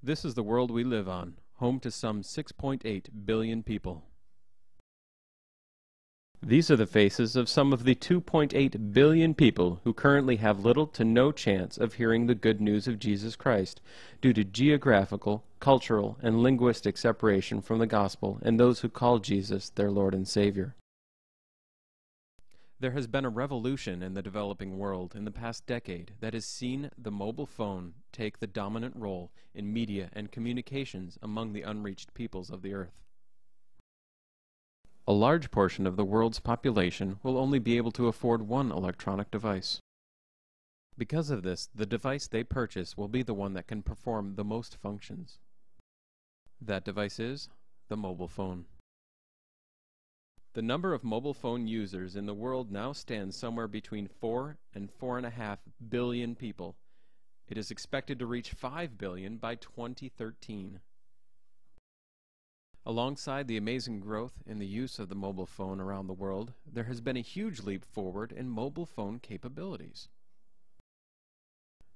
This is the world we live on, home to some 6.8 billion people. These are the faces of some of the 2.8 billion people who currently have little to no chance of hearing the good news of Jesus Christ due to geographical, cultural, and linguistic separation from the gospel and those who call Jesus their Lord and Savior. There has been a revolution in the developing world in the past decade that has seen the mobile phone take the dominant role in media and communications among the unreached peoples of the earth. A large portion of the world's population will only be able to afford one electronic device. Because of this, the device they purchase will be the one that can perform the most functions. That device is the mobile phone. The number of mobile phone users in the world now stands somewhere between 4 and 4.5 billion people. It is expected to reach 5 billion by 2013. Alongside the amazing growth in the use of the mobile phone around the world, there has been a huge leap forward in mobile phone capabilities.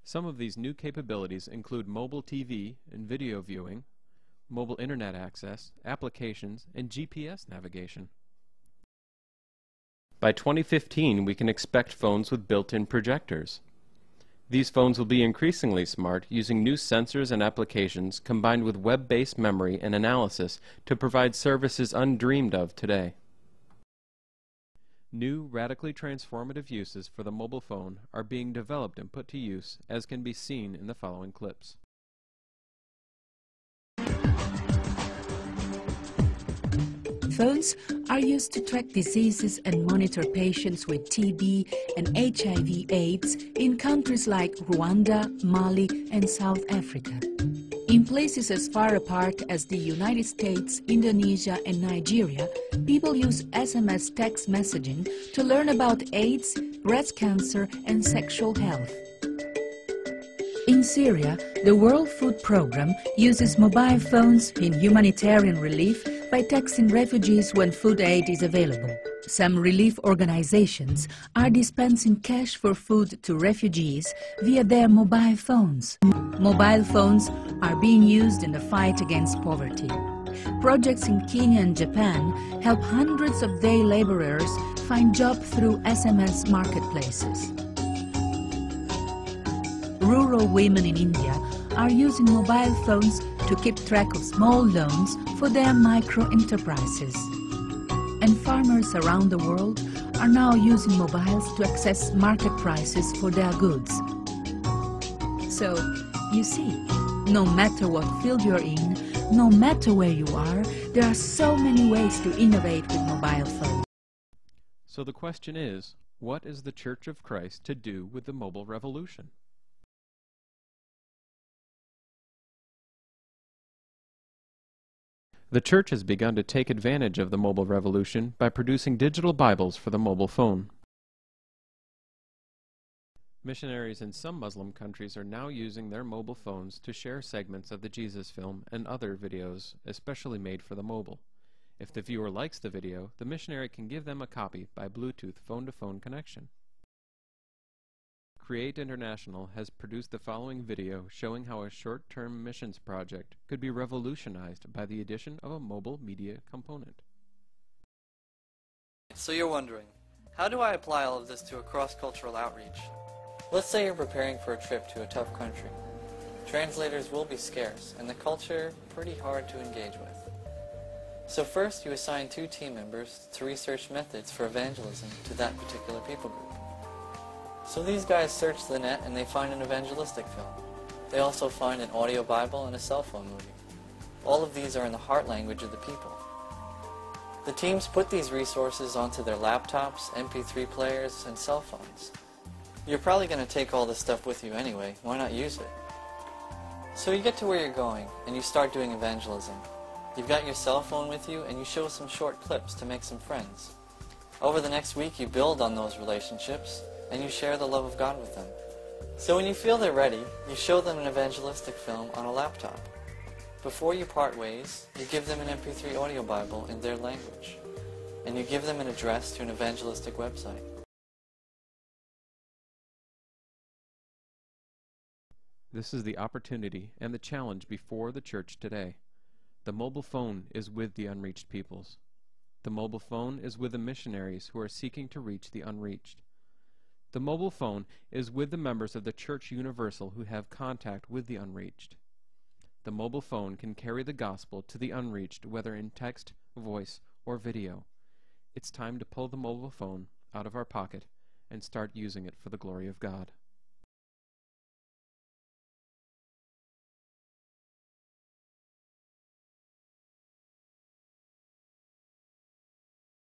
Some of these new capabilities include mobile TV and video viewing, mobile internet access, applications, and GPS navigation. By 2015, we can expect phones with built-in projectors. These phones will be increasingly smart, using new sensors and applications combined with web-based memory and analysis to provide services undreamed of today. New, radically transformative uses for the mobile phone are being developed and put to use, as can be seen in the following clips. Phones are used to track diseases and monitor patients with TB and HIV/AIDS in countries like Rwanda, Mali, and South Africa. In places as far apart as the United States, Indonesia, and Nigeria, people use SMS text messaging to learn about AIDS, breast cancer, and sexual health. In Syria, the World Food Programme uses mobile phones in humanitarian relief by texting refugees when food aid is available. Some relief organizations are dispensing cash for food to refugees via their mobile phones. Mobile phones are being used in the fight against poverty. Projects in Kenya and Japan help hundreds of day laborers find jobs through SMS marketplaces. Rural women in India are using mobile phones to keep track of small loans for their micro-enterprises. And farmers around the world are now using mobiles to access market prices for their goods. So, you see, no matter what field you're in, no matter where you are, there are so many ways to innovate with mobile phones. So the question is, what is the Church of Christ to do with the mobile revolution? The Church has begun to take advantage of the mobile revolution by producing digital Bibles for the mobile phone. Missionaries in some Muslim countries are now using their mobile phones to share segments of the Jesus film and other videos especially made for the mobile. If the viewer likes the video, the missionary can give them a copy by Bluetooth phone-to-phone connection. Create International has produced the following video showing how a short-term missions project could be revolutionized by the addition of a mobile media component. So you're wondering, how do I apply all of this to a cross-cultural outreach? Let's say you're preparing for a trip to a tough country. Translators will be scarce, and the culture pretty hard to engage with. So first you assign 2 team members to research methods for evangelism to that particular people group. So these guys search the net and they find an evangelistic film. They also find an audio Bible and a cell phone movie. All of these are in the heart language of the people. The teams put these resources onto their laptops, MP3 players, and cell phones. You're probably going to take all this stuff with you anyway. Why not use it? So you get to where you're going and you start doing evangelism. You've got your cell phone with you and you show some short clips to make some friends. Over the next week you build on those relationships and you share the love of God with them. So when you feel they're ready, you show them an evangelistic film on a laptop. Before you part ways, you give them an MP3 audio Bible in their language, and you give them an address to an evangelistic website. This is the opportunity and the challenge before the church today. The mobile phone is with the unreached peoples. The mobile phone is with the missionaries who are seeking to reach the unreached. The mobile phone is with the members of the Church Universal who have contact with the unreached. The mobile phone can carry the gospel to the unreached, whether in text, voice, or video. It's time to pull the mobile phone out of our pocket and start using it for the glory of God.